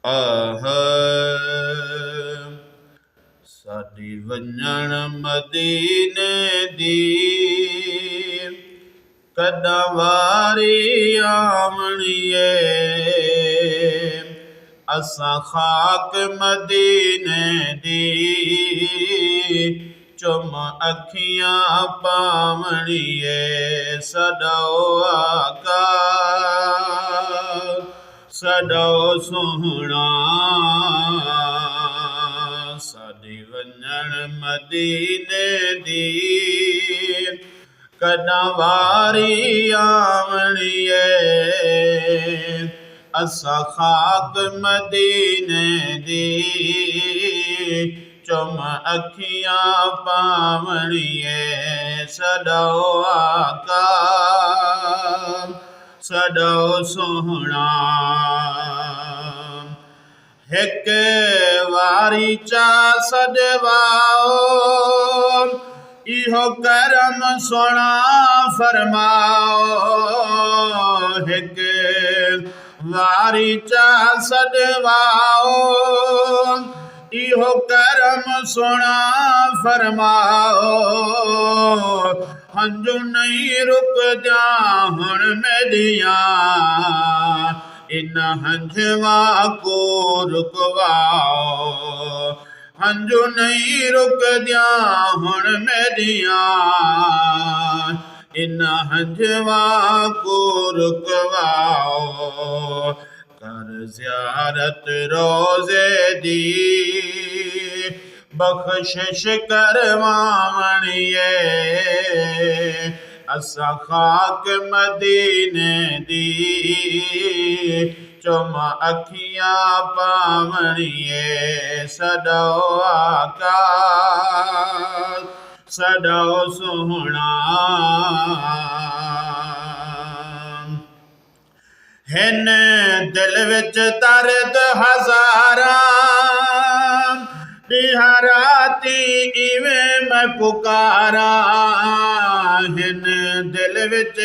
ਆਹ ਸਾਡੀ ਵੰਜਣ ਮਦੀਨੇ ਦੀ ਕਦਾਂ ਵਾਰੀ ਆਵਣੀਏ। ਅਸਾਂ ਖਾਕ ਮਦੀਨੇ ਦੀ ਚੁੰਮ ਅੱਖੀਆਂ ਪਾਵਣੀਏ। ਸਾਡਾ ਆਕਾ ਸਾਡਾ ਸੋਹਣਾ ਸਾਡੀ ਵੰਜਣ ਮਦੀਨੇ ਦੀ ਕਦਾਂ ਵਾਰੀ ਆਵਣੀਏ। ਅਸਾਂ ਖਾਕ ਮਦੀਨੇ ਦੀ ਚੁੰਮ ਅੱਖੀਆਂ ਪਾਵਣੀਏ। ਸਾਡਾ ਆਕਾ ਸਾਡਾ ਸੋਹਣਾ ਇੱਕ ਵਾਰੀ ਚਾ ਸਦਵਾਓ इहो करम सोना फरमाओ। एक वारी चा सदवाओ इहो करम सोना फरमाओ। हंजू नहीं रुकदा हुण मेरिया इन हंजवा को रुकवाओ। हंजू नहीं रुकदिया हुण मेरिया इन हंजवा को रुकवाओ। कर ज़ियारत रोज़े दी बख्शिश करवावणीए। असां खाक मदीने दी चुम अखियां पावणीए। साडा आका साडा सोहणा हिन दिल विच दर्द हज़ारां दिहाराती इवें मैं पुकारा। हिन दिल विच